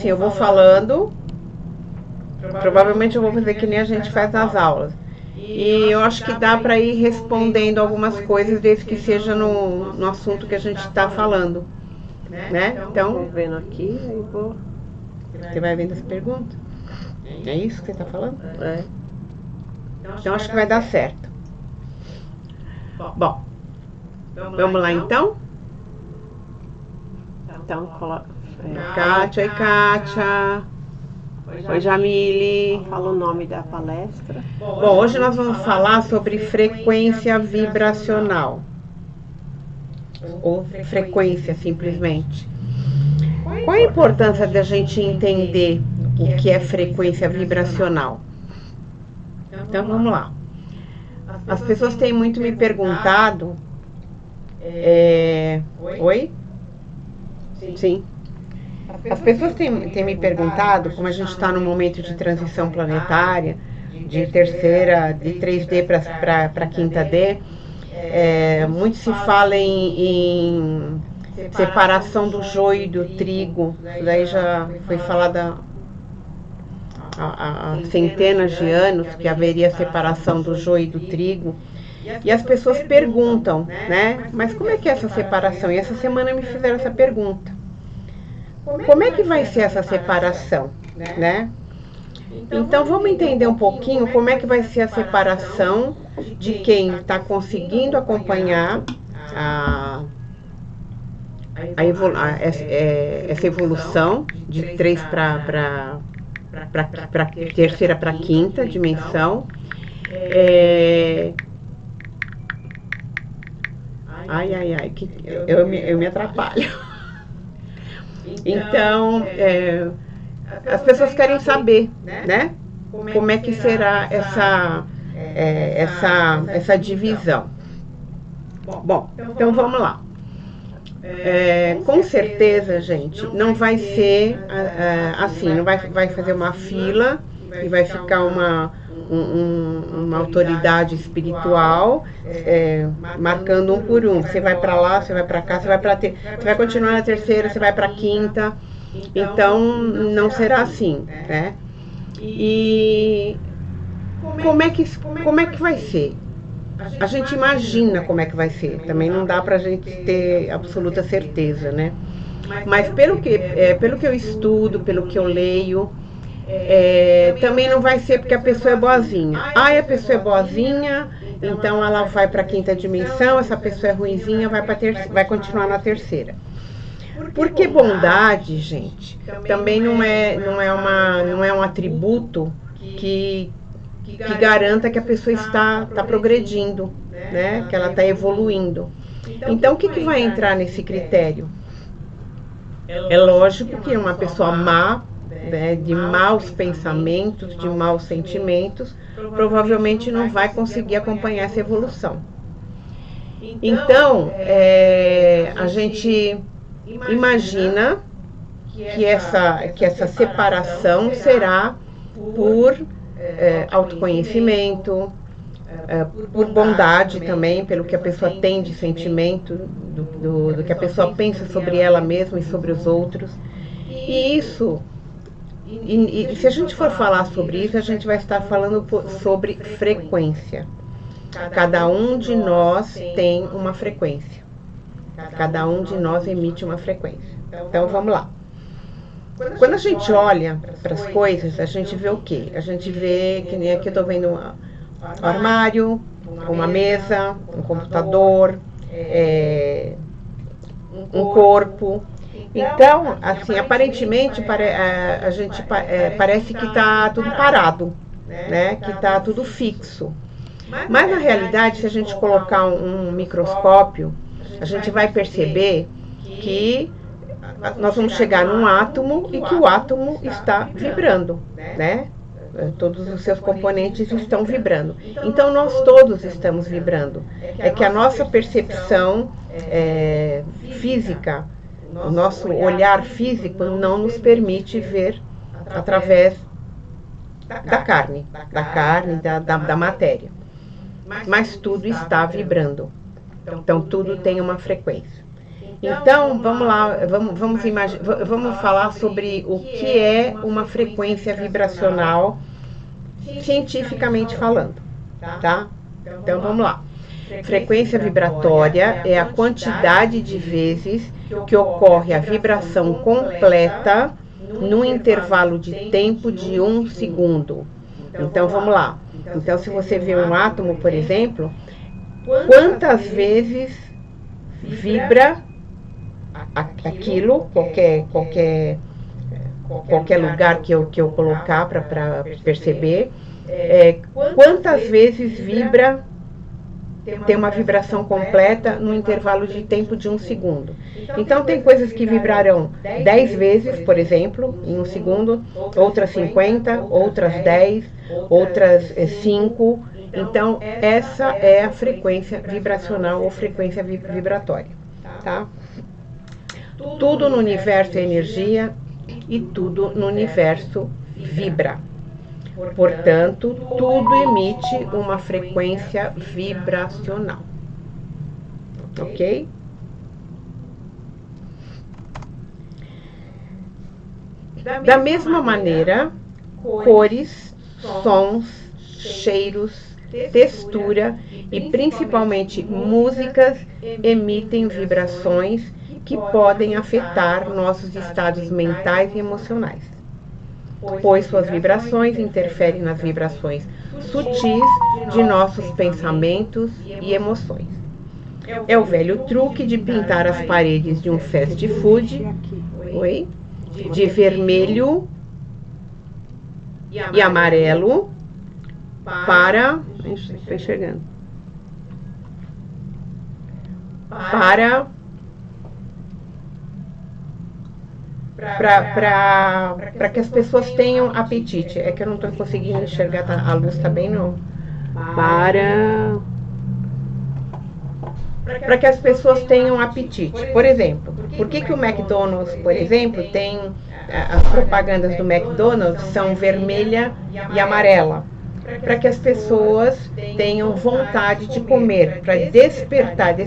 assim, eu vou falando, provavelmente eu vou fazer que nem a gente faz nas aulas. E eu acho que dá para ir respondendo algumas coisas, desde que seja no assunto que a gente está falando, né? Então, Vou vendo aqui, aí vou... você vai vendo as perguntas? É isso que você está falando? É. Então, acho que vai dar certo. Bom, vamos lá então? Então, coloca... Kátia, oi Kátia. Oi Jamile. Fala o nome da palestra. Bom, hoje nós vamos falar sobre frequência vibracional. Ou frequência, simplesmente. Qual a importância da gente entender o que é frequência vibracional? Então, vamos lá. As pessoas têm muito me perguntado... Oi? Sim. As pessoas têm me perguntado, como a gente está num momento de transição planetária, de 3D para 5D, muito se fala em separação do joio e do trigo. Isso daí já foi falado há centenas de anos, que haveria separação do joio e do trigo. E as pessoas perguntam, né? Mas como é que é essa separação? E essa semana me fizeram essa pergunta. Como é que vai ser essa separação, né? Então vamos entender um pouquinho como é que vai ser a separação de quem está conseguindo acompanhar essa evolução de 3 para terceira para quinta dimensão. Eu me atrapalho. Então, as pessoas querem saber, né? Como é que será essa divisão. Bom, então vamos lá. Com certeza, gente, não vai ser assim, não vai fazer uma fila e vai ficar uma autoridade espiritual marcando um por um. Você vai para lá, você vai para cá, você vai continuar na terceira, você vai para a quinta. Então não será assim, né? E como é que vai ser? A gente imagina como é que vai ser. Também não dá para a gente ter absoluta certeza, né? Mas pelo que eu estudo, pelo que eu leio, também não vai ser porque a pessoa é boazinha. A pessoa é boazinha, então ela vai para a quinta dimensão. Essa pessoa é ruinzinha, vai continuar na terceira. Porque bondade, gente, também não é um atributo que garanta que a pessoa está progredindo, né? Que ela está evoluindo. Então, o que vai entrar nesse critério? É lógico que uma pessoa má, né, de maus pensamentos, de maus sentimentos, provavelmente não vai conseguir acompanhar essa evolução. Então, a gente imagina que essa separação será por autoconhecimento, por bondade também, pelo que a pessoa tem de sentimento, do que a pessoa pensa sobre ela mesma e sobre os outros. E isso, e se a gente for falar sobre isso, a gente vai estar falando sobre frequência. Cada um de nós tem uma frequência. Cada um de nós emite uma frequência. Então vamos lá. Quando a gente olha para as coisas, a gente vê o quê? A gente vê, que nem aqui eu estou vendo um armário, uma mesa, um computador, um corpo. Então, assim, aparentemente a gente parece que está tudo parado, né? Que está tudo fixo. Mas na realidade, se a gente colocar um microscópio, a gente vai perceber que nós vamos chegar num átomo e que o átomo está vibrando, né? Todos os seus componentes estão vibrando. Então, nós todos estamos vibrando. É que a nossa percepção física, o nosso olhar físico não nos permite ver através da carne, da matéria. Mas tudo está vibrando. Então, tudo tem uma frequência. Então, vamos lá, vamos falar sobre o que é uma frequência vibracional, cientificamente falando, tá? Então, vamos lá. Frequência vibratória é a quantidade de vezes que ocorre a vibração completa num intervalo de tempo de 1 segundo. Então, vamos lá. Então, se você vê um átomo, por exemplo, quantas vezes vibra aquilo, qualquer lugar que eu colocar para perceber, quantas vezes vibra, tem uma vibração completa no intervalo de tempo de 1 segundo. Então, tem coisas que vibrarão 10 vezes, por exemplo, em 1 segundo, outras 50, outras 10, outras 5. Então, essa é a frequência vibracional ou frequência vibratória, tá? Tudo no universo é energia e tudo no universo vibra. Portanto, tudo emite uma frequência vibracional. Ok? Da mesma maneira, cores, sons, cheiros, textura e principalmente músicas emitem vibrações que podem afetar nossos estados mentais e emocionais, pois suas vibrações interferem nas vibrações sutis de nossos pensamentos e emoções. É o velho truque de pintar as paredes de um fast food, de vermelho e amarelo para... Estou enxergando. Para que as pessoas tenham apetite. É que eu não estou conseguindo enxergar, a luz está bem não. Para que as pessoas tenham apetite. Por exemplo, por que o McDonald's, por exemplo, tem as propagandas do McDonald's são vermelha e amarela? Para que as pessoas tenham vontade de comer, para despertar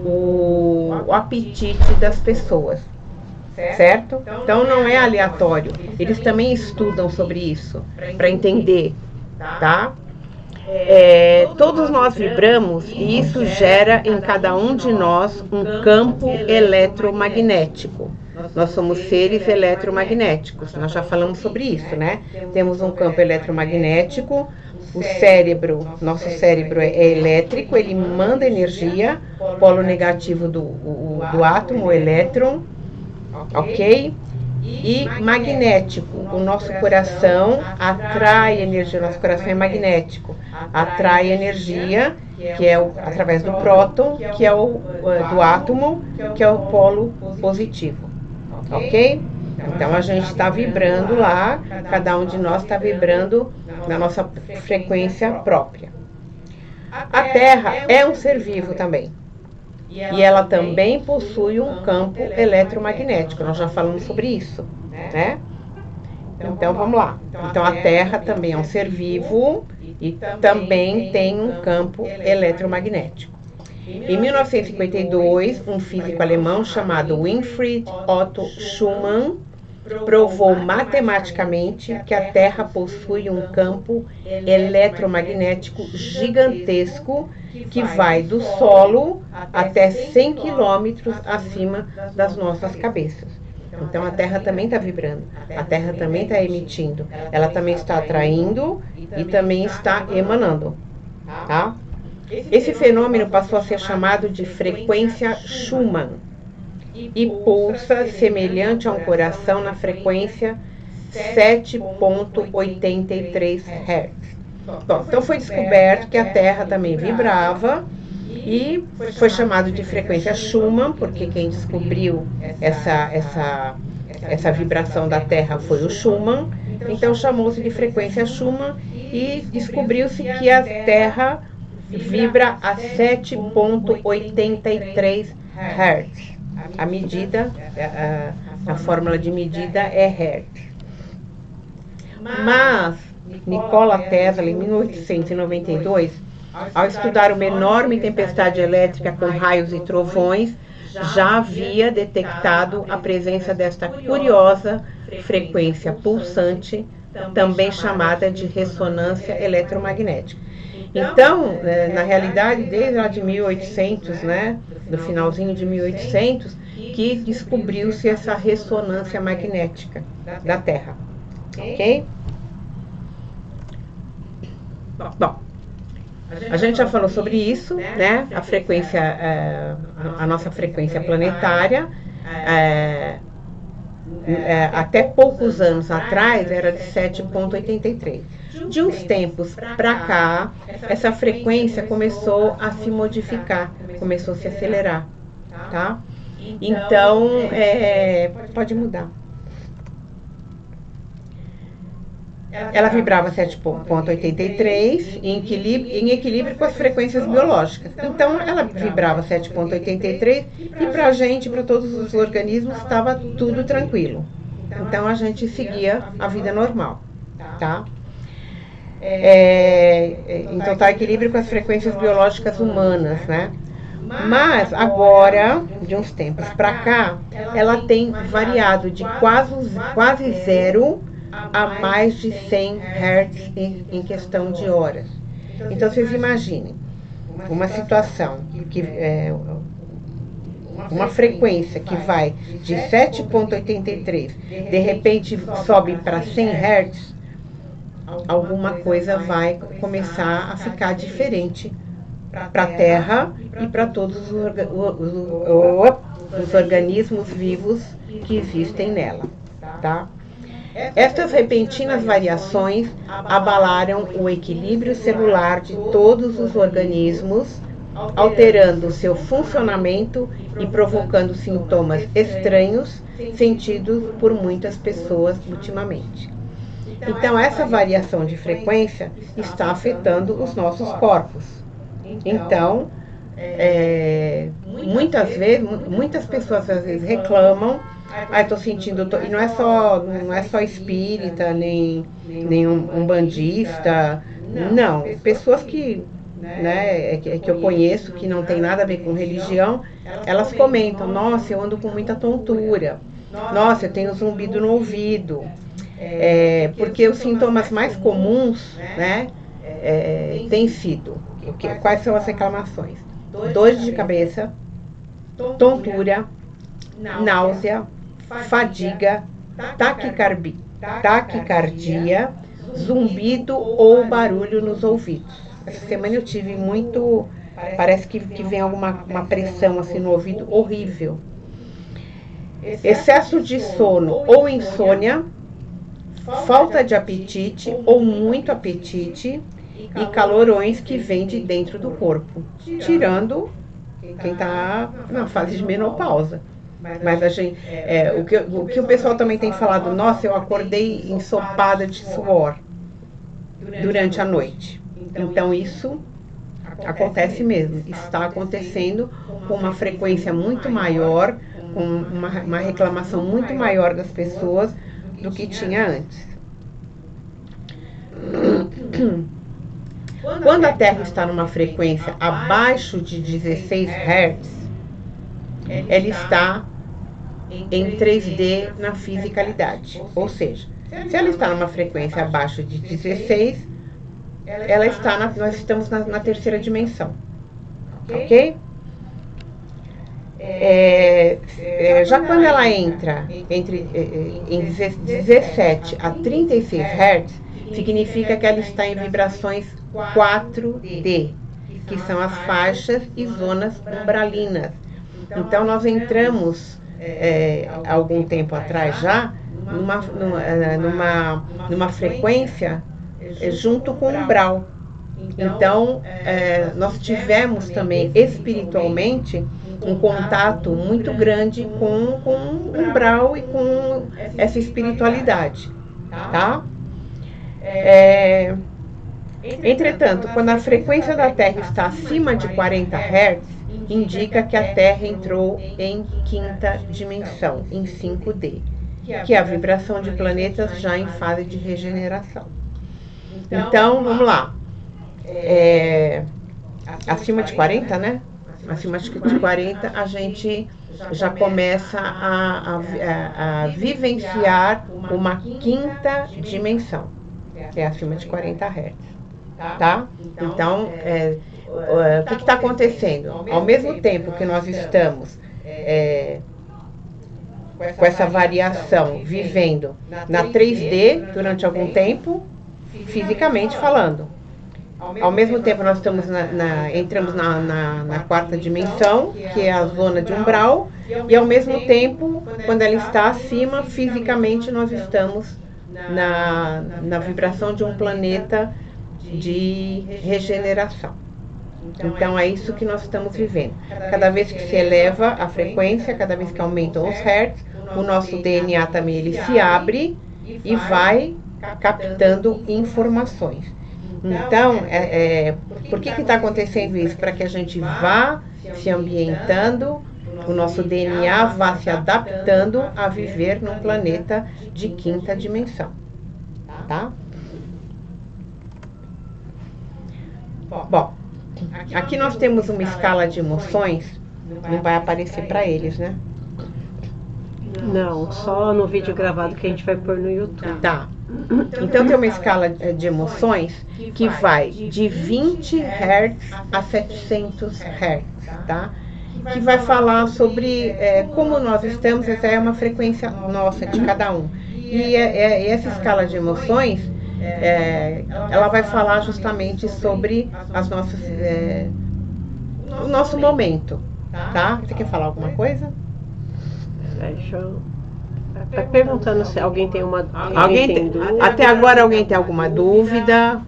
o apetite das pessoas, certo? Então não é aleatório. Eles também estudam sobre isso para entender, tá? Todos nós vibramos e isso gera em cada um de nós um campo eletromagnético. Nós somos seres eletromagnéticos, nós já falamos sobre isso, né? Temos um campo eletromagnético, nosso cérebro é elétrico, ele manda energia, polo negativo do átomo, o elétron, ok? E magnético, o nosso coração atrai energia, nosso coração é magnético, atrai energia, que é através do próton, que é do átomo, que é o polo positivo, ok? Então a gente está vibrando lá, cada um de nós está vibrando na nossa frequência própria. A Terra é um ser vivo também. E ela também possui um campo eletromagnético. Nós já falamos sobre isso, né? Então vamos lá. Então a Terra também é um ser vivo e também tem um campo eletromagnético. Em 1952, um físico alemão chamado Winfried Otto Schumann provou matematicamente que a Terra possui um campo eletromagnético gigantesco que vai do solo até 100 quilômetros acima das nossas cabeças. Então a Terra também está vibrando, a Terra também está emitindo, ela também está atraindo e também está emanando, tá? Esse fenômeno passou a ser chamado de frequência Schumann e pulsa semelhante a um coração na frequência 7,83 Hz. Bom, então foi descoberto que a Terra também vibrava e foi chamado de frequência Schumann, porque quem descobriu essa vibração da Terra foi o Schumann. Então chamou-se de frequência Schumann e descobriu-se que a Terra vibra a 7,83 Hz. A medida, a fórmula de medida é Hertz. Mas Nikola Tesla, em 1892, Ao estudar uma enorme tempestade elétrica com raios e trovões, já havia detectado a presença desta curiosa frequência pulsante, também chamada de ressonância eletromagnética. Então, na realidade, desde lá de 1800, né, do finalzinho de 1800, que descobriu-se essa ressonância magnética da Terra. Ok? Bom, a gente já falou sobre isso, né? A frequência, a nossa frequência planetária, até poucos anos atrás era de 7,83. De uns tempos para cá, essa frequência começou a se modificar, começou a se acelerar, tá? Então, pode mudar. Ela vibrava 7,83 em equilíbrio com as frequências biológicas. Então, ela vibrava 7,83 e para a gente, para todos os organismos, estava tudo tranquilo. Então, a gente seguia a vida normal, tá? Então, está em equilíbrio com as frequências biológicas humanas, né? Mas agora, de uns tempos para cá, ela tem variado de quase zero a mais de 100 Hz em questão de horas. Então, vocês imaginem uma situação que uma frequência que vai de 7,83, de repente sobe para 100 Hz, alguma coisa vai começar a ficar diferente para a Terra e para todos os organismos vivos que existem nela, tá? Estas repentinas variações abalaram o equilíbrio celular de todos os organismos, alterando seu funcionamento e provocando sintomas estranhos sentidos por muitas pessoas ultimamente. Então, essa variação de frequência está afetando os nossos corpos. Então, muitas pessoas às vezes reclamam: estou sentindo, e não é só espírita, nem umbandista, não, pessoas que, né, que eu conheço, que não tem nada a ver com religião, elas comentam: nossa, eu ando com muita tontura, nossa, eu tenho zumbido no ouvido, porque os sintomas mais comuns, né, têm sido, quais são as reclamações? Dores de cabeça, tontura, náusea, fadiga, taquicardia, zumbido ou barulho nos ouvidos. Essa semana eu tive muito, parece que vem uma pressão assim no ouvido horrível. Excesso de sono ou insônia, falta de apetite ou muito apetite e calorões que vêm de dentro do corpo, tirando quem está na fase de menopausa. Mas a gente, o que o pessoal também tem falado: nossa, eu acordei ensopada de suor durante a noite. Então isso acontece mesmo, está acontecendo com uma frequência muito maior, com uma reclamação muito maior das pessoas do que tinha antes. Quando a Terra está numa frequência abaixo de 16 Hz, ela está em 3D na fisicalidade. Ou seja, se ela está numa frequência abaixo de 16, nós estamos na terceira dimensão. Ok? Já quando ela entra em 17 a 36 Hz, significa que ela está em vibrações 4D, que são as faixas e zonas umbralinas. Então, nós entramos, algum tempo atrás já, numa frequência junto com o umbral. Então, nós tivemos também espiritualmente um contato muito grande com o umbral e com essa espiritualidade, tá? Entretanto, quando a frequência da Terra está acima de 40 Hz, indica que a Terra entrou em quinta dimensão, em 5D, que é a vibração de planetas já em fase de regeneração. Então, vamos lá. acima de 40, né? Acima de 40, a gente já começa a vivenciar uma quinta dimensão, que é acima de 40 Hz, tá? Então, o que está acontecendo? Ao mesmo tempo que nós estamos com essa variação vivendo na 3D durante algum tempo, fisicamente falando. Ao mesmo tempo, nós estamos entramos na quarta dimensão, que é a zona de umbral, e ao mesmo tempo, quando ela está acima, fisicamente nós estamos na vibração de um planeta de regeneração. Então, é isso que nós estamos vivendo. Cada vez que se eleva a frequência, cada vez que aumentam os hertz, o nosso DNA também ele se abre e vai captando informações. Então, por que está acontecendo isso? Para que a gente vá se ambientando, o nosso DNA vá se adaptando a viver num planeta de quinta dimensão. Tá? Bom, aqui nós temos uma escala de emoções, não vai aparecer para eles, né? Não, só no vídeo gravado que a gente vai pôr no YouTube. Tá. Então tem uma escala de emoções que vai de 20 Hz a 700 Hz, tá? Que vai falar sobre como nós estamos, essa é uma frequência nossa, de cada um. E essa escala de emoções, ela vai falar justamente sobre as nossas, o nosso momento, tá? Você quer falar alguma coisa? Deixa eu... Tá perguntando se alguém tem uma dúvida. Até agora alguém tem alguma dúvida?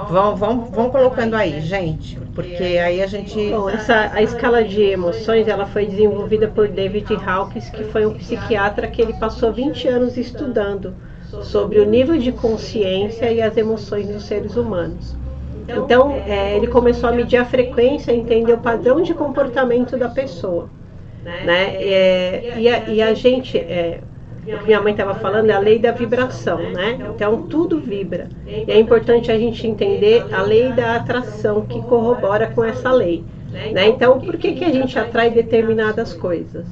Vão colocando aí, gente, porque aí a gente... Bom, a escala de emoções, ela foi desenvolvida por David Hawkins, que foi um psiquiatra que ele passou 20 anos estudando sobre o nível de consciência e as emoções dos seres humanos. Então, ele começou a medir a frequência e entender o padrão de comportamento da pessoa, né? E a gente... o que minha mãe estava falando é a lei da vibração, né? Então tudo vibra. E é importante a gente entender a lei da atração que corrobora com essa lei, né? Então por que a gente atrai determinadas coisas?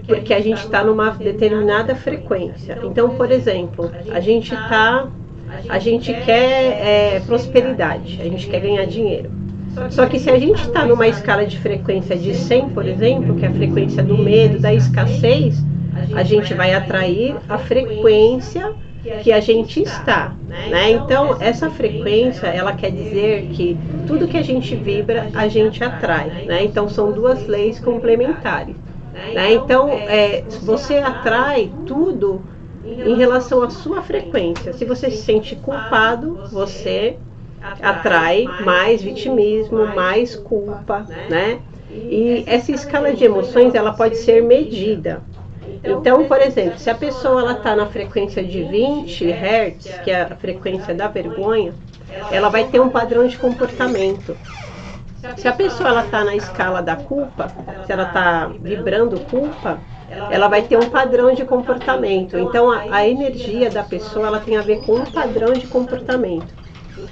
Porque a gente está numa determinada frequência. Então, por exemplo, a gente quer prosperidade, a gente quer ganhar dinheiro. Só que se a gente está numa escala de frequência de 100, por exemplo, que é a frequência do medo, da escassez, a gente vai atrair a frequência que a gente está, né? Então, essa frequência, ela quer dizer que tudo que a gente vibra, a gente atrai, né? Então, são duas leis complementares, né? Então, você atrai tudo em relação à sua frequência. Se você se sente culpado, você atrai mais vitimismo, mais culpa, né? E essa escala de emoções, ela pode ser medida. Então, por exemplo, se a pessoa está na frequência de 20 Hz, que é a frequência da vergonha, ela vai ter um padrão de comportamento. Se a pessoa está na escala da culpa, se ela está vibrando culpa, ela vai ter um padrão de comportamento. Então, a energia da pessoa ela tem a ver com um padrão de comportamento.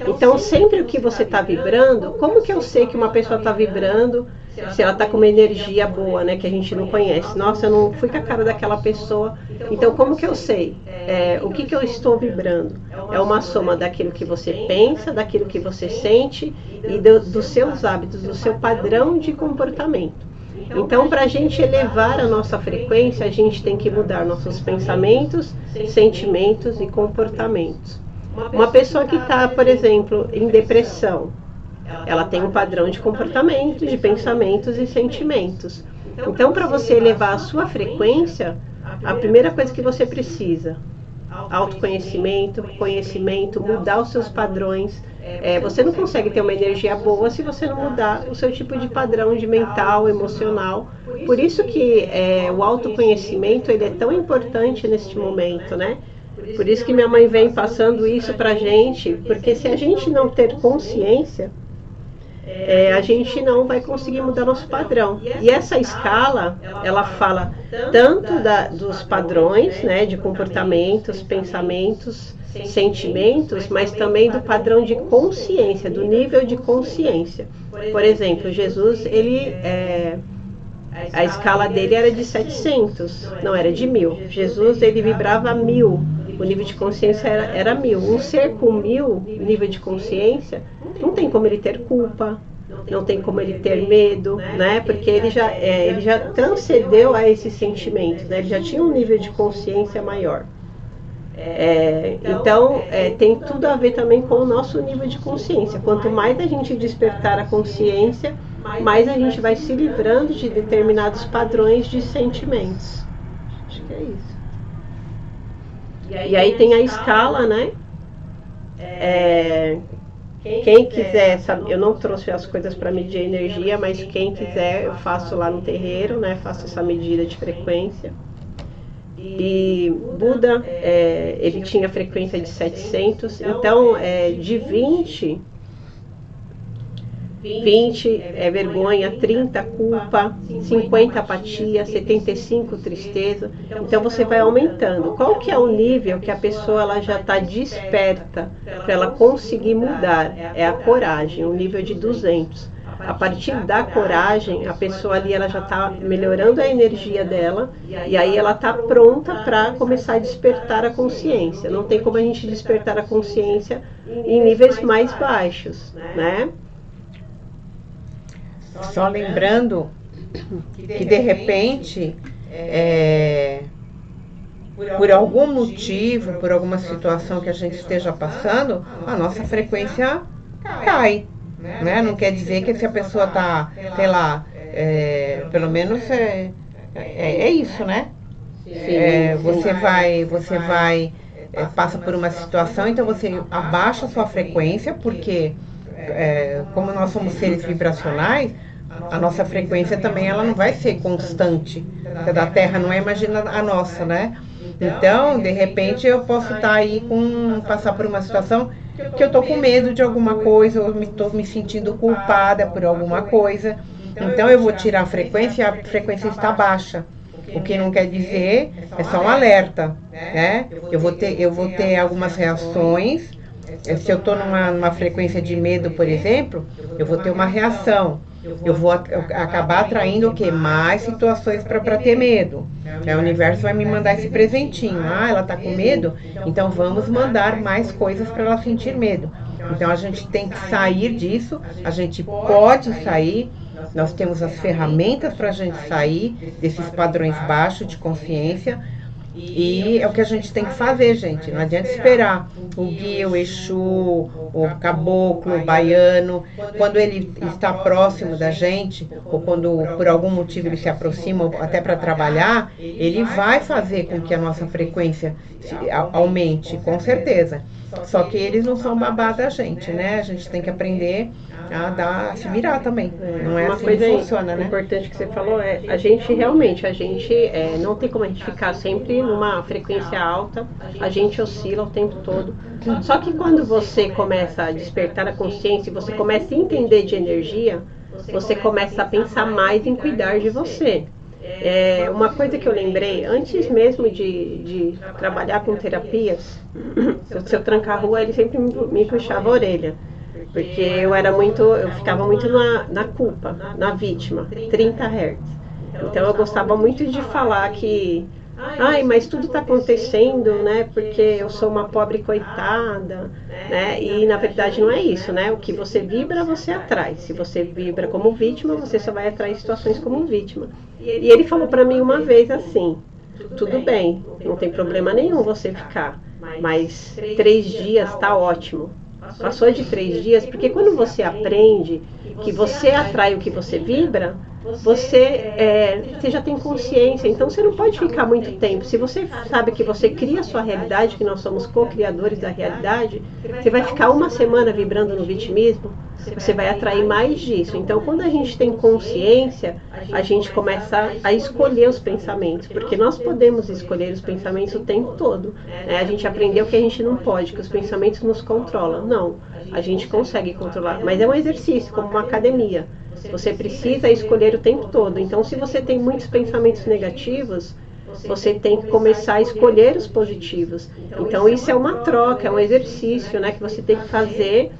Então, sempre o que você está vibrando, como que eu sei que uma pessoa está vibrando se ela está com uma energia boa, né, que a gente não conhece? Nossa, eu não fui com a cara daquela pessoa. Então, como que eu sei? O que eu estou vibrando? É uma soma daquilo que você pensa, daquilo que você sente e dos seus hábitos, do seu padrão de comportamento. Então, para a gente elevar a nossa frequência, a gente tem que mudar nossos pensamentos, sentimentos e comportamentos. Uma pessoa que está, por exemplo, em depressão, ela tem um padrão de comportamento, de pensamentos e sentimentos. Então, para você elevar a sua frequência, a primeira coisa que você precisa, autoconhecimento, conhecimento, mudar os seus padrões. Você não consegue ter uma energia boa se você não mudar o seu tipo de padrão de mental, emocional. Por isso que o autoconhecimento ele é tão importante neste momento, né? Por isso que minha mãe vem passando isso pra gente, porque se a gente não ter consciência, a gente não vai conseguir mudar nosso padrão. E essa escala, ela fala tanto dos padrões, né, de comportamentos, pensamentos, sentimentos, mas também do padrão de consciência, do nível de consciência. Por exemplo, Jesus, a escala dele era de 700, não era de 1000. Jesus, ele vibrava 1000, o nível de consciência era 1000. Um ser com 1000 nível de consciência, não tem como ele ter culpa, não tem como ele ter medo, né? Porque ele já transcendeu a esses sentimentos, né? Ele já tinha um nível de consciência maior. Então, tem tudo a ver também com o nosso nível de consciência. Quanto mais a gente despertar a consciência, mais a gente vai se livrando de determinados padrões de sentimentos. Acho que é isso. E aí tem a escala, né? Quem quiser saber, eu não trouxe as coisas para medir a energia, mas quem quiser, eu faço lá no terreiro, né? Faço essa medida de frequência. E Buda, ele tinha frequência de 700, então de 20 é vergonha, 30 culpa, 50 apatia, 75 tristeza. Então você vai aumentando. Qual que é o nível que a pessoa ela já está desperta para ela conseguir mudar? É a coragem, o nível de 200. A partir da coragem, a pessoa ali ela já está melhorando a energia dela e aí ela está pronta para começar a despertar a consciência. Não tem como a gente despertar a consciência em níveis mais baixos, né? Só lembrando que de repente, por algum motivo, por alguma situação que a gente esteja passando, a nossa frequência cai. Né? Não quer dizer que se a pessoa está, sei lá, pelo menos é isso, né? Você vai passa por uma situação, então você abaixa a sua frequência, porque como nós somos seres vibracionais, a nossa frequência também ela não vai ser constante. A da Terra não é, imagina a nossa, né? Então, de repente, eu posso estar aí passar por uma situação que eu estou com medo de alguma coisa, ou estou me sentindo culpada por alguma coisa. Então, eu vou tirar a frequência e a frequência está baixa. O que não quer dizer, é só um alerta, né? Eu vou ter algumas reações. Se eu estou numa frequência de medo, por exemplo, eu vou ter uma reação. Eu vou acabar atraindo o quê? Mais situações para ter medo. O universo vai me mandar esse presentinho. Ela está com medo? Então vamos mandar mais coisas para ela sentir medo. Então a gente tem que sair disso, a gente pode sair, nós temos as ferramentas para a gente sair desses padrões baixos de consciência. E é o que a gente tem que fazer, gente. Não adianta esperar o guia, o Exu, o caboclo, o baiano. Quando ele está próximo da gente, ou quando por algum motivo ele se aproxima, até para trabalhar, ele vai fazer com que a nossa frequência aumente, com certeza. Só que eles não são babá da gente, né? A gente tem que aprender a se virar também. Não é assim que funciona, né? Importante que você falou a gente realmente, não tem como a gente ficar sempre numa frequência alta, a gente oscila o tempo todo. Só que quando você começa a despertar a consciência e você começa a entender de energia, você começa a pensar mais em cuidar de você. Uma coisa que eu lembrei, antes mesmo de trabalhar com terapias, se eu trancar a rua, ele sempre me puxava a orelha. Porque eu ficava muito na culpa, na vítima, 30 Hz. Então eu gostava muito de falar que, mas tudo está acontecendo, né? Porque eu sou uma pobre coitada, né? E na verdade não é isso, né? O que você vibra, você atrai. Se você vibra como vítima, você só vai atrair situações como vítima. E ele falou para mim uma vez assim: tudo bem, não tem problema nenhum você ficar, mas 3 dias está ótimo. Passou de 3 dias, porque quando você aprende que você atrai o que você vibra, você já tem consciência, então você não pode ficar muito tempo. Se você sabe que você cria a sua realidade, que nós somos co-criadores da realidade, você vai ficar uma semana vibrando no vitimismo, você vai atrair mais disso. Então, quando a gente tem consciência, a gente começa a escolher os pensamentos, porque nós podemos escolher os pensamentos o tempo todo. A gente aprendeu que a gente não pode, que os pensamentos nos controlam. Não, a gente consegue controlar, mas é um exercício, como uma academia. Você precisa escolher o tempo todo. Então, se você tem muitos pensamentos negativos, você tem que começar a escolher os positivos. Então, isso é uma troca, é um exercício, né, que você tem que fazer.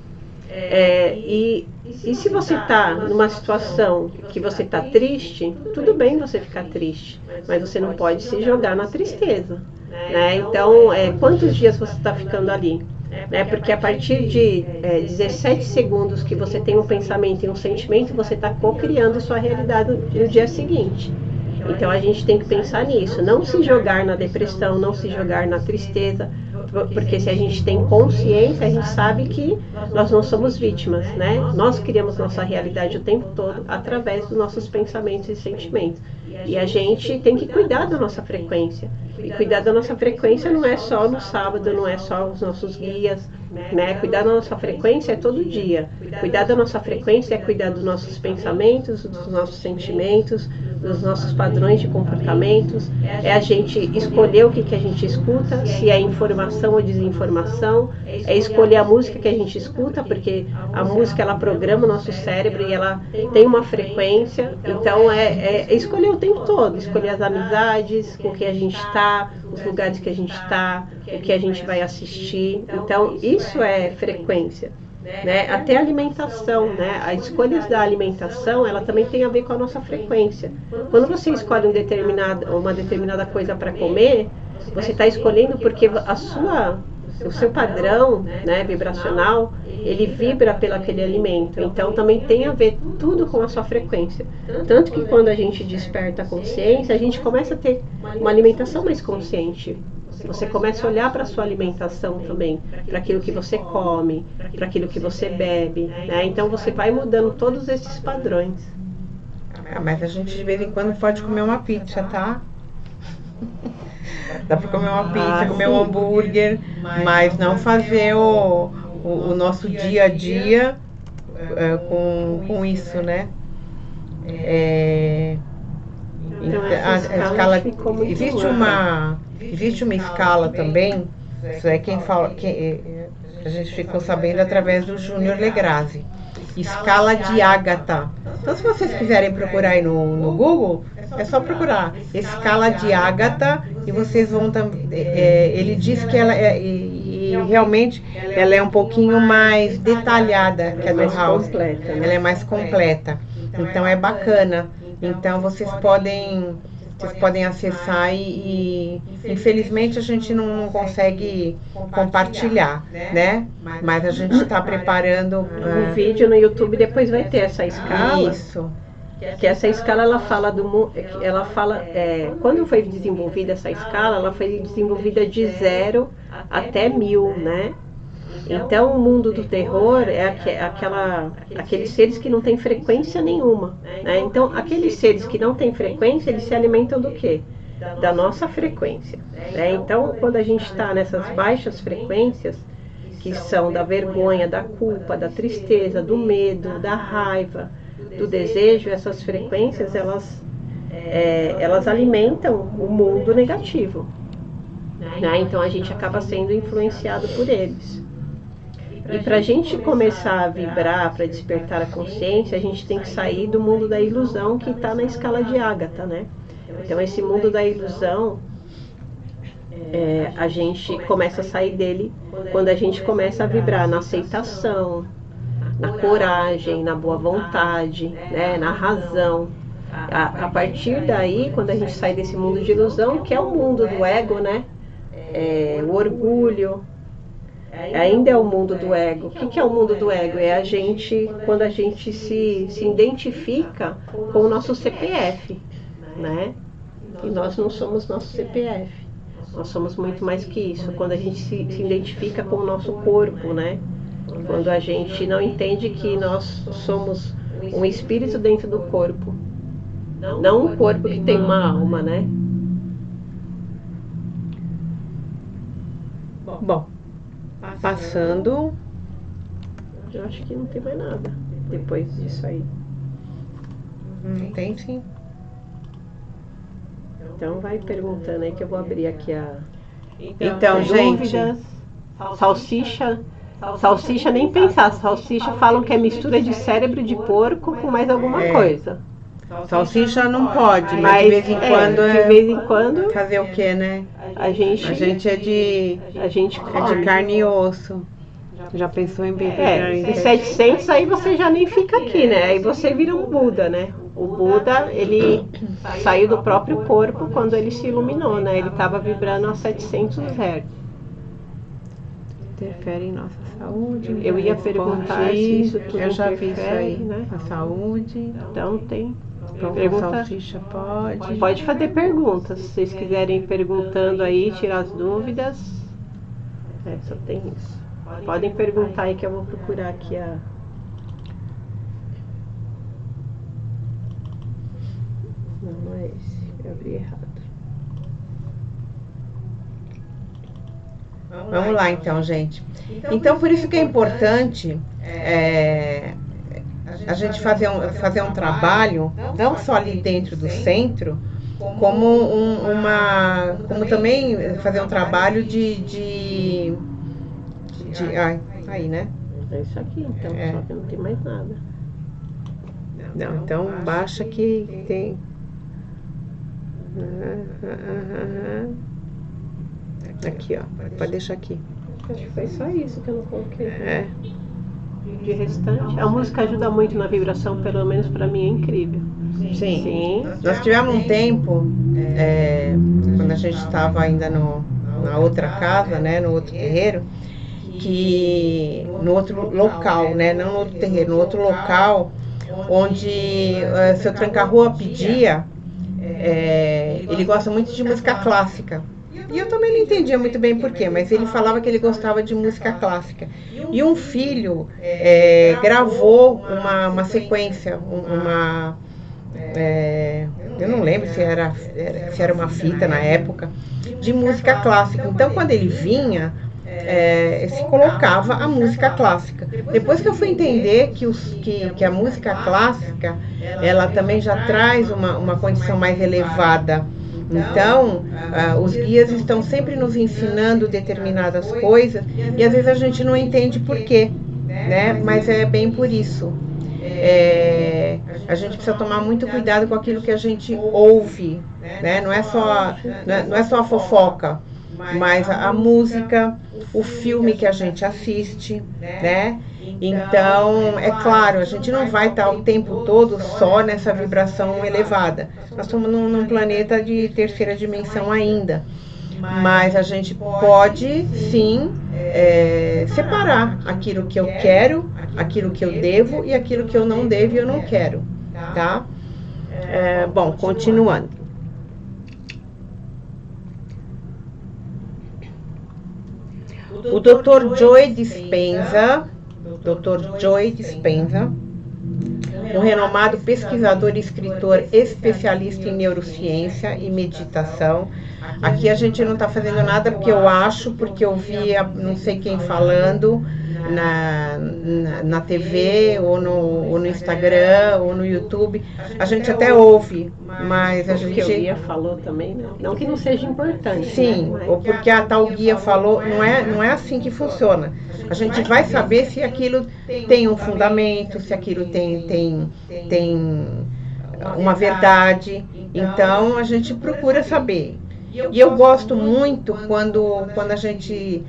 E se você está numa situação que você está triste, tudo bem você ficar triste, mas você não pode se jogar na tristeza, né? Então, quantos dias você está ficando ali? Porque a partir de 17 segundos que você tem um pensamento e um sentimento, você está co-criando sua realidade no dia seguinte. Então a gente tem que pensar nisso, não se jogar na depressão, não se jogar na tristeza, porque se a gente tem consciência, a gente sabe que nós não somos vítimas, né? Nós criamos nossa realidade o tempo todo através dos nossos pensamentos e sentimentos. E a gente tem que cuidar da nossa frequência. E cuidar da nossa frequência não é só no sábado, não é só os nossos guias, né? Cuidar da nossa frequência é todo dia. Cuidar da nossa frequência é cuidar dos nossos pensamentos, dos nossos sentimentos, dos nossos padrões de comportamentos. É a gente escolher o que a gente escuta, se é informação ou desinformação. É escolher a música que a gente escuta, porque a música ela programa o nosso cérebro e ela tem uma frequência. Então é escolher o tempo todo, escolher as amizades, com quem a gente está, os lugares que a gente está, o que a gente vai assistir. Então isso é frequência. Né? Até a alimentação, né? As escolhas da alimentação, ela também tem a ver com a nossa frequência. Quando você escolhe uma determinada coisa para comer, você está escolhendo porque o seu padrão, né, vibracional, ele vibra pelo aquele alimento. Então também tem a ver tudo com a sua frequência. Tanto que quando a gente desperta a consciência, a gente começa a ter uma alimentação mais consciente. Você começa a olhar para a sua alimentação também, para aquilo que você come, para aquilo que você bebe, né? Então você vai mudando todos esses padrões. Mas a gente de vez em quando pode comer uma pizza, tá? Dá para comer uma pizza, comer um hambúrguer, mas não fazer o nosso dia a dia com isso, né? Então, a escala existe uma escala também, isso é quem fala, a gente ficou sabendo através do Júnior Legrazi, escala de Ágata. Então se vocês quiserem procurar aí no Google, é só procurar escala de Ágata e vocês vão ele diz que ela e realmente ela é um pouquinho mais detalhada que a do House, ela é mais completa, então é bacana. Então vocês podem acessar e infelizmente a gente não consegue compartilhar, né? Mas a gente está preparando um vídeo no YouTube, depois vai ter essa escala. Isso. Que essa escala ela fala quando foi desenvolvida essa escala, ela foi desenvolvida de 0 até 1000, né? Então, o mundo do terror é aqueles seres que não têm frequência nenhuma, né? Então, aqueles seres que não têm frequência, eles se alimentam do quê? Da nossa frequência, né? Então, quando a gente está nessas baixas frequências, que são da vergonha, da culpa, da tristeza, do medo, da raiva, do desejo, essas frequências, elas alimentam o mundo negativo, né? Então, a gente acaba sendo influenciado por eles. E para a gente começar a vibrar, para despertar a consciência, a gente tem que sair do mundo da ilusão que está na escala de Ágata, né? Então esse mundo da ilusão, a gente começa a sair dele quando a gente começa a vibrar na aceitação, na coragem, na boa vontade, né? Na razão. A partir daí, quando a gente sai desse mundo de ilusão, que é o mundo do ego, né? O orgulho, ainda é o mundo do ego. O que é o mundo do ego? É a gente, quando a gente se identifica com o nosso CPF, né? E nós não somos nosso CPF. Nós somos muito mais que isso. Quando a gente se identifica com o nosso corpo, né? Quando a gente não entende que nós somos um espírito dentro do corpo. não um corpo que tem uma alma, né? Bom, passando. Eu acho que não tem mais nada depois disso aí. Tem sim. Então vai perguntando aí que eu vou abrir aqui a Então, gente. dúvidas. Salsicha nem pensar. Salsicha falam que é mistura de cérebro de porco com mais alguma coisa. Salsicha não pode, mas de vez em quando de vez em quando fazer o quê, né? a gente é de carne e osso. Já pensou em beber? de 700 aí você já nem fica aqui, né? Aí você vira um Buda, né? O Buda, ele saiu do próprio corpo quando ele se iluminou, né? Ele estava vibrando a 700 Hz. Interfere em nossa saúde. Eu ia perguntar se isso tudo eu já vi isso aí, né? A saúde. Então tem Pergunta. Salsicha pode. Pode fazer perguntas. Se vocês quiserem ir perguntando aí, tirar as dúvidas. Só tem isso. Podem perguntar aí que eu vou procurar aqui a... Não é esse, eu abri errado. Vamos lá então, gente. Então, por isso que é importante a gente fazer um trabalho, não só ali dentro do centro, como também fazer um trabalho aí, né? É isso aqui, então, só que não tem mais nada. Não, então baixa que tem. Aqui, ó. Pode deixar aqui. Acho que foi só isso que eu não coloquei. De restante, a música ajuda muito na vibração, pelo menos pra mim é incrível. Sim. Nós tivemos um tempo, quando a gente estava ainda na outra casa, né, no outro terreiro, que no outro local, né, não no outro terreiro, no outro local, onde seu tranca-rua pedia, ele gosta muito de música clássica. E eu também não entendia muito bem porquê, mas ele falava que ele gostava de música clássica. E um filho gravou uma sequência, eu não lembro se era uma fita na época, de música clássica. Então, quando ele vinha, se colocava a música clássica. Depois que eu fui entender que a música clássica, ela também já traz uma condição mais elevada. Então, os guias estão sempre nos ensinando determinadas coisas e às vezes a gente não entende por quê, né? Mas é bem por isso. A gente precisa tomar muito cuidado com aquilo que a gente ouve, né? Não é só a fofoca, mas a música, o filme que a gente assiste, né? Então, é claro, a gente não vai estar o tempo todo só nessa vibração elevada. Nós estamos num planeta de terceira dimensão ainda. Mas a gente pode, sim, separar aquilo que eu quero, aquilo que eu devo e aquilo que eu não devo e eu não quero, tá? Bom, continuando. O Dr. Joe Dispenza, um renomado pesquisador e escritor especialista em neurociência e meditação. Aqui a gente não está fazendo nada porque eu vi não sei quem falando na TV, ou no Instagram, ou no YouTube. A gente até ouve, mas a gente... Porque o guia falou também, né? Não que não seja importante. Sim, né? ou porque a tal guia falou, não é assim que funciona. A gente vai saber se aquilo tem um fundamento, se aquilo tem uma verdade. Então a gente procura saber. E eu gosto muito quando a gente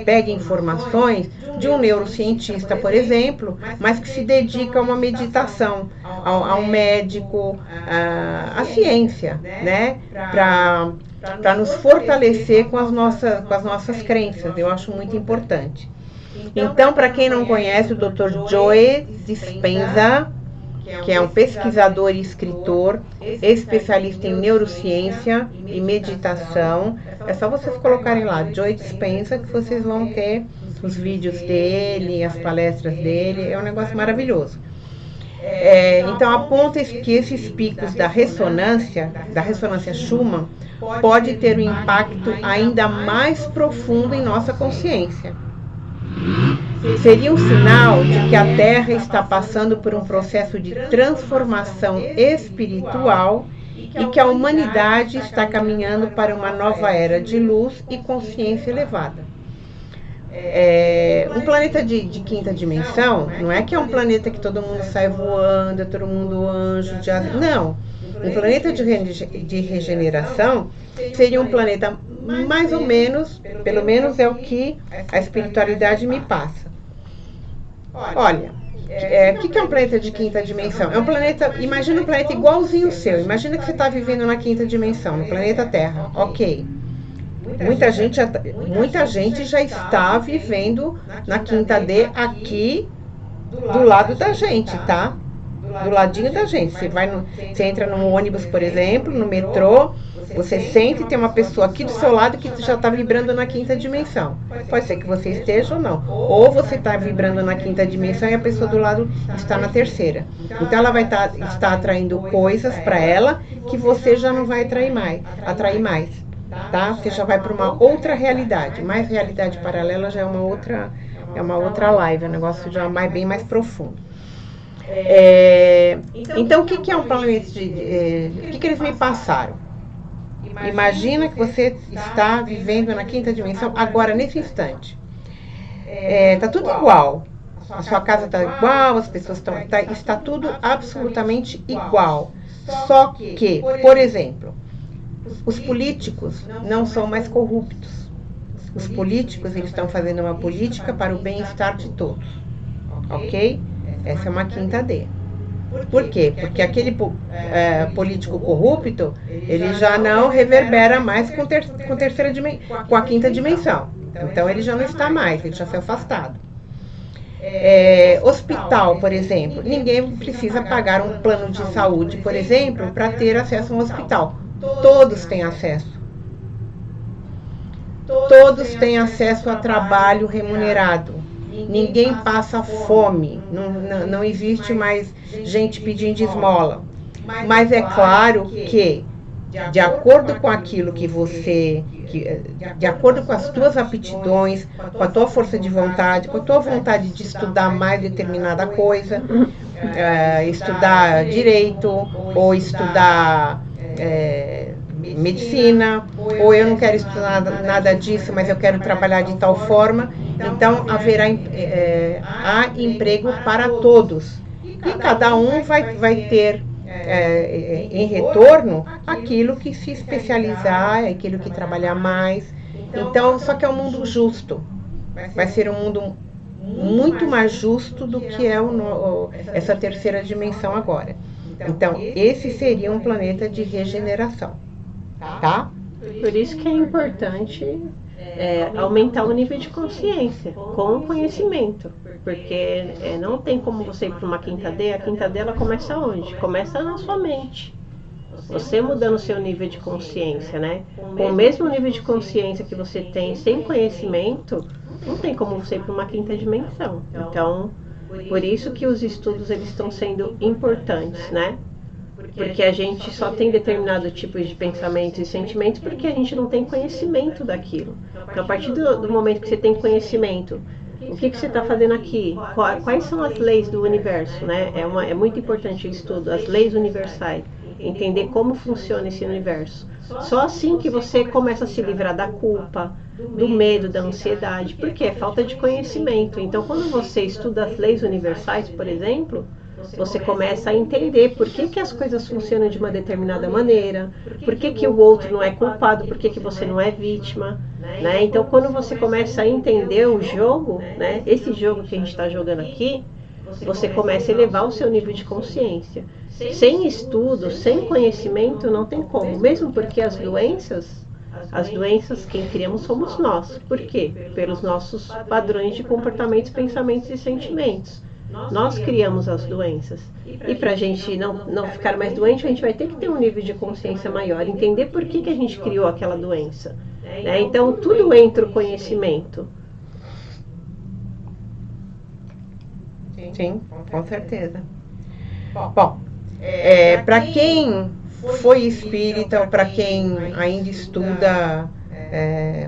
pega informações de um neurocientista, por exemplo, mas que se dedica a uma meditação, a um médico, à ciência, né? Para nos fortalecer com as nossas crenças. Eu acho muito importante. Então, para quem não conhece, o Dr. Joe Dispenza, que é um pesquisador e escritor, especialista em neurociência e meditação. É só vocês colocarem lá, Joe Dispenza, que vocês vão ter os vídeos dele, as palestras dele. É um negócio maravilhoso. Então aponta que esses picos da ressonância Schumann, pode ter um impacto ainda mais profundo em nossa consciência. Seria um sinal de que a Terra está passando por um processo de transformação espiritual e que a humanidade está caminhando para uma nova era de luz e consciência elevada. Um planeta de quinta dimensão não é que é um planeta que todo mundo sai voando, todo mundo anjo, não. Um planeta de regeneração seria um planeta mais ou menos, pelo menos é o que a espiritualidade me passa. Olha, o que é um planeta de quinta dimensão? É um planeta, imagina um planeta igualzinho ao seu. Imagina que você está vivendo na quinta dimensão, no planeta Terra. Ok. Muita gente já está vivendo na quinta D aqui do lado da gente, tá? Do ladinho da gente. Você entra num ônibus, por exemplo, no metrô, você sente e tem uma pessoa aqui do seu lado que já está vibrando na quinta dimensão. Pode ser que você esteja ou não. Ou você está vibrando na quinta dimensão e a pessoa do lado está na terceira. Então ela vai estar atraindo coisas para ela que você já não vai atrair mais. Tá? Você já vai para uma outra realidade. Mais realidade paralela já é uma outra live, é um negócio já bem mais profundo. Então, o que é um planeta o que eles me passaram? Imagina que você está vivendo na quinta dimensão agora, nesse instante. Tá tudo igual. A sua casa está igual, as pessoas está tudo absolutamente igual. Só que, por exemplo, os políticos não são mais corruptos. Os políticos, eles estão fazendo uma política para o bem-estar de todos. Ok? Essa é uma quinta D. Por quê? Porque aquele político corrupto, ele já não reverbera mais com a quinta dimensão. Então ele já não está mais, ele já foi afastado. Hospital, por exemplo. Ninguém precisa pagar um plano de saúde, por exemplo, para ter acesso a um hospital. Todos têm acesso. Todos têm acesso a trabalho remunerado. Ninguém passa fome. Não existe mais gente pedindo esmola. Mas é claro que, de acordo com aquilo que você... de acordo com as tuas aptidões, com a tua força de vontade, com a tua vontade de estudar mais determinada coisa, estudar direito, ou estudar medicina, ou eu não quero estudar nada disso, mas eu quero trabalhar de tal forma, então há emprego para todos. E cada um vai ter em retorno aquilo que se especializar, aquilo que trabalhar mais. Então, só que é um mundo justo. Vai ser um mundo muito mais justo do que essa terceira dimensão agora. Então, esse seria um planeta de regeneração, tá? Por isso que é importante aumentar o nível de consciência com o conhecimento, porque não tem como você ir para uma quinta D. A quinta D, ela começa onde? Começa na sua mente. Você mudando o seu nível de consciência, né? Com o mesmo nível de consciência que você tem sem conhecimento, não tem como você ir para uma quinta dimensão. Então, por isso que os estudos eles estão sendo importantes, né? Porque a gente só tem determinado tipo de pensamentos e sentimentos porque a gente não tem conhecimento daquilo. Então, a partir do momento que você tem conhecimento, o que você está fazendo aqui? Quais são as leis do universo, né? É muito importante o estudo, as leis universais, entender como funciona esse universo. Só assim que você começa a se livrar da culpa, do medo, da ansiedade, porque é falta de conhecimento. Então, quando você estuda as leis universais, por exemplo, você começa a entender por que as coisas funcionam de uma determinada maneira, por que o outro não é culpado, por que você não é vítima, né? Então, quando você começa a entender o jogo, né, esse jogo que a gente está jogando aqui, você começa a elevar o seu nível de consciência. Sem estudo, sem conhecimento, não tem como. Mesmo porque as doenças quem criamos somos nós. Por quê? Pelos nossos padrões de comportamentos, pensamentos e sentimentos. Nós criamos as doenças. E para a gente não ficar mais doente, a gente vai ter que ter um nível de consciência maior, entender por que a gente criou aquela doença. Né? Então, tudo entra o conhecimento. Sim, com certeza. Bom, para quem foi espírita ou para quem ainda estuda,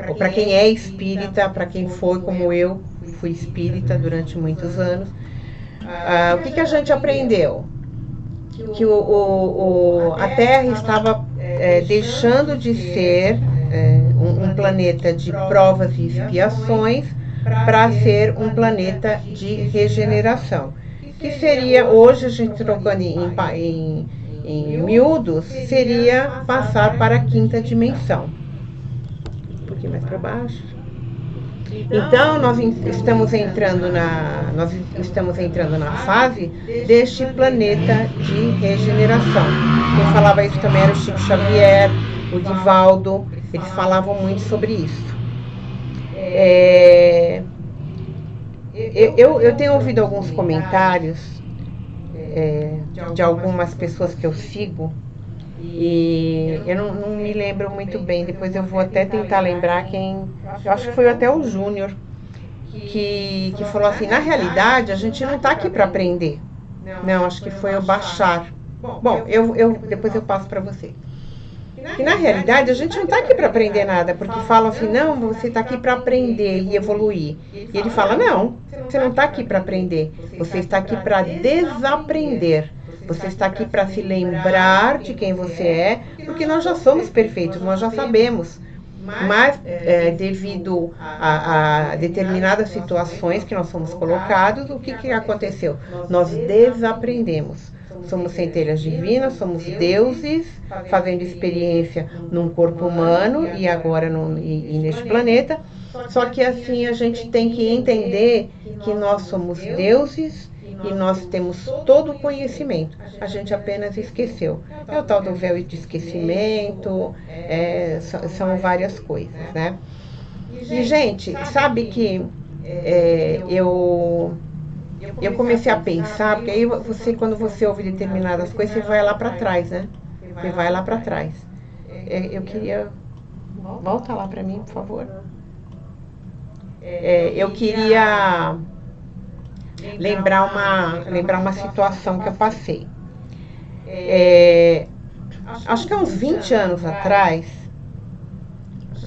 ou para quem é espírita, para quem foi como eu, fui espírita durante muitos anos, o que a gente aprendeu? Que a Terra estava deixando de ser um planeta de provas e expiações para ser um planeta de regeneração. Que seria, hoje a gente trocando em miúdos, seria passar para a quinta dimensão. Um pouquinho mais para baixo. Então, nós estamos entrando na fase deste planeta de regeneração. Quem falava isso também era o Chico Xavier, o Divaldo, eles falavam muito sobre isso. Eu tenho ouvido alguns comentários de algumas pessoas que eu sigo, e eu não me lembro muito bem, depois eu vou até tentar lembrar quem, eu acho que foi até o Júnior, que falou assim, na realidade a gente não está aqui para aprender. Não, acho que foi o Bachar. Bom, depois eu passo para você. Que na realidade a gente não está aqui para aprender nada, porque falam assim, não, você está aqui para aprender e evoluir. E ele fala, não, você não está aqui para aprender, você está aqui para desaprender. Você está aqui para se lembrar de quem você é, porque nós já somos perfeitos, nós já sabemos. Mas, devido a determinadas situações que nós somos colocados, o que aconteceu? Nós desaprendemos. Somos centelhas divinas, somos deuses, fazendo experiência num corpo humano e agora e neste planeta. Só que assim a gente tem que entender que nós somos deuses e nós temos todo o conhecimento. A gente apenas esqueceu. É o tal do véu de esquecimento, são várias coisas, né? E, gente, sabe que eu comecei a pensar, porque aí quando você ouve determinadas coisas, você vai lá para trás, né? Você vai lá para trás. Eu queria... Volta lá para mim, por favor. Eu queria lembrar uma situação que eu passei. Acho que há uns 20 anos atrás,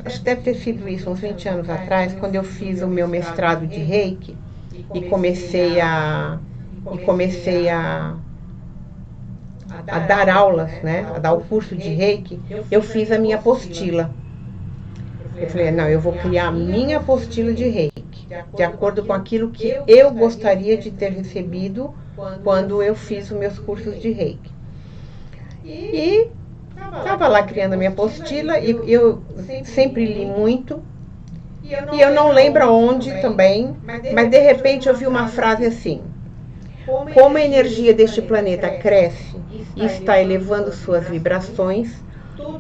acho que deve ter sido isso, uns 20 anos atrás, quando eu fiz o meu mestrado de Reiki e comecei a dar aulas, né, a dar o curso de Reiki, eu fiz a minha apostila. Eu falei, não, eu vou criar a minha apostila de Reiki, de acordo com aquilo que eu gostaria de ter recebido quando eu fiz os meus cursos de Reiki. E estava lá criando a minha apostila, e eu sempre li muito, e eu não lembro onde também, mas de repente eu vi uma frase assim: como a energia deste planeta cresce e está elevando suas vibrações,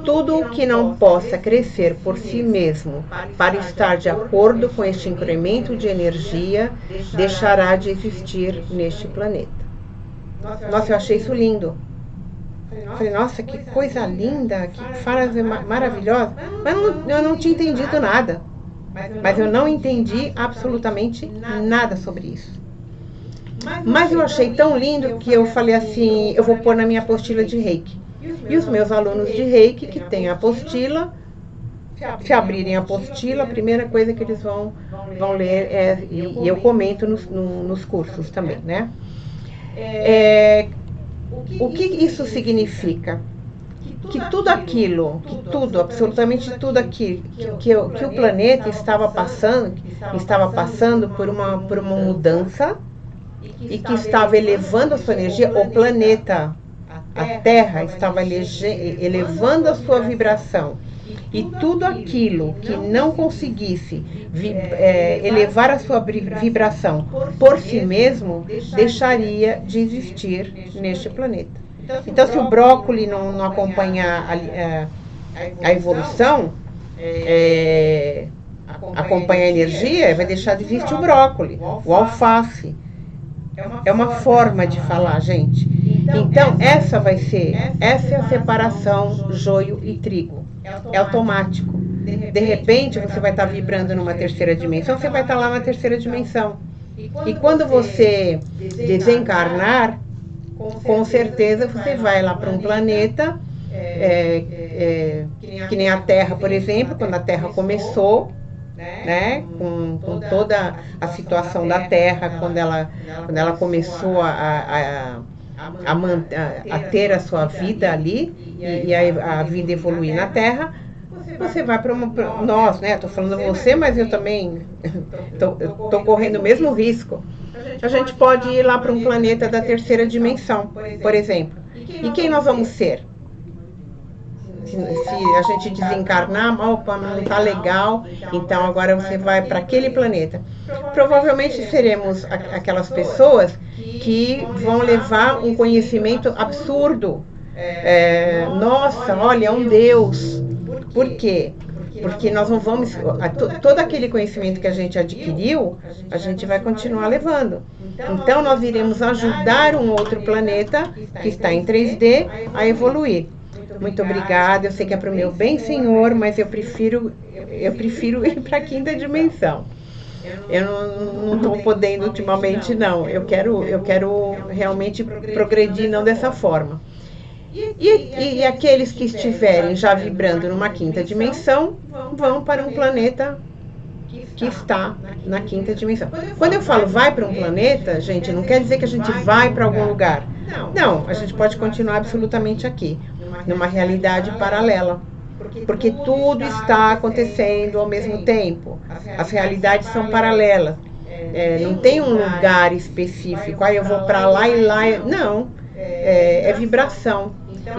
tudo o que não possa crescer por si mesmo para estar de acordo com este incremento de energia deixará de existir neste planeta. Nossa, eu achei isso lindo. Falei, nossa, que coisa linda, que frase maravilhosa. Mas eu não tinha entendido nada. Mas eu não entendi absolutamente nada sobre isso. Mas eu achei tão lindo que eu falei assim, eu vou pôr na minha apostila de Reiki. E os meus alunos de Reiki, que têm a apostila, se abrirem a apostila, a primeira coisa que eles vão ler e eu comento nos cursos também, né? O que isso significa? Que tudo aquilo, absolutamente tudo aquilo que o planeta estava passando por uma mudança e que estava elevando a sua energia, o planeta, a Terra, estava elevando a sua vibração. E tudo aquilo que não conseguisse elevar a sua vibração por si mesmo, deixaria de existir neste planeta. Então, se o brócolis não acompanhar a evolução, acompanhar a energia, vai deixar de existir o brócolis, o alface. É uma forma de falar, gente. Então, essa é a separação joio e trigo. É automático. De repente, você vai estar vibrando numa terceira dimensão, você vai estar lá na terceira dimensão. E quando você desencarnar, com certeza você vai lá para um planeta, que nem a Terra, por exemplo, quando a Terra começou, né, com toda a situação da Terra, quando ela começou a ter a sua vida ali, e a vida evoluir na Terra, você vai para nós, né? Estou falando você, mas eu também estou correndo o mesmo risco. A gente pode ir lá para um planeta da terceira dimensão, por exemplo. E quem nós vamos ser? Se a gente desencarnar, opa, não está legal, então agora você vai para aquele planeta. Provavelmente seremos aquelas pessoas que vão levar um conhecimento absurdo. Nossa, olha, é um Deus. Por quê? Porque nós não vamos. Todo aquele conhecimento que a gente adquiriu, a gente vai continuar levando. Então, nós iremos ajudar um outro planeta que está em 3D a evoluir. Muito obrigada. Eu sei que é para o meu bem, Senhor, mas eu prefiro ir para a quinta dimensão. Eu não estou podendo ultimamente, não. Eu quero realmente progredir, não dessa forma. E aqueles que estiverem já vibrando numa quinta dimensão vão para um planeta que está na quinta dimensão. Quando eu falo vai para um planeta, gente, não quer dizer que a gente vai para algum lugar. Não, a gente pode continuar absolutamente aqui, numa realidade paralela. Porque tudo está acontecendo ao mesmo tempo. As realidades são paralelas. Não tem um lugar específico. Eu vou para lá e lá. Não. É vibração.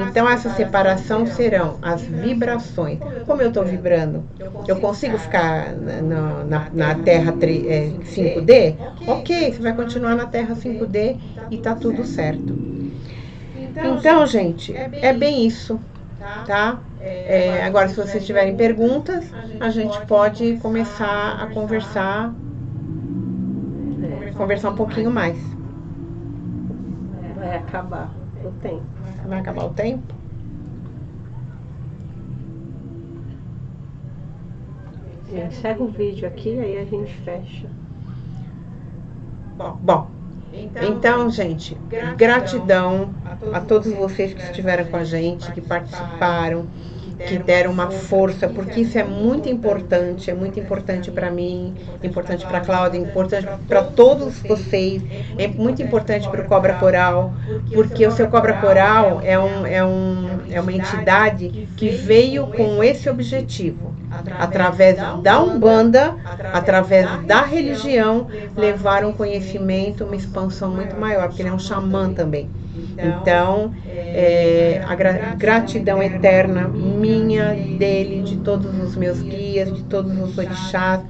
Então, essa separação serão as vibrações. Como eu estou vibrando? Eu consigo ficar na Terra 5D? Ok, você vai continuar na Terra 5D e tá tudo certo. Então, gente, é bem isso, tá? Agora, se vocês tiverem perguntas, a gente pode começar a conversar um pouquinho mais. Vai acabar o tempo. Vai acabar o tempo? Encerra o vídeo aqui, aí a gente fecha. Bom, então, gente, gratidão a todos vocês que estiveram com a gente, que participaram, que deram uma força, porque isso é muito importante para mim, importante para a Cláudia, importante para todos vocês, é muito importante para o Cobra Coral, porque o seu Cobra Coral é uma entidade que veio com esse objetivo, através da Umbanda, através da religião, levar um conhecimento, uma expansão muito maior, porque ele é um xamã também. Então, a gratidão eterna minha, dele, de todos os meus guias, de todos os orixás,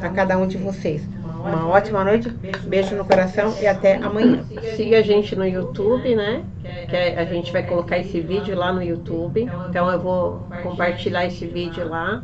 a cada um de vocês. Uma ótima noite, beijo no coração e até amanhã. Siga a gente no YouTube, né? Que a gente vai colocar esse vídeo lá no YouTube. Então eu vou compartilhar esse vídeo lá.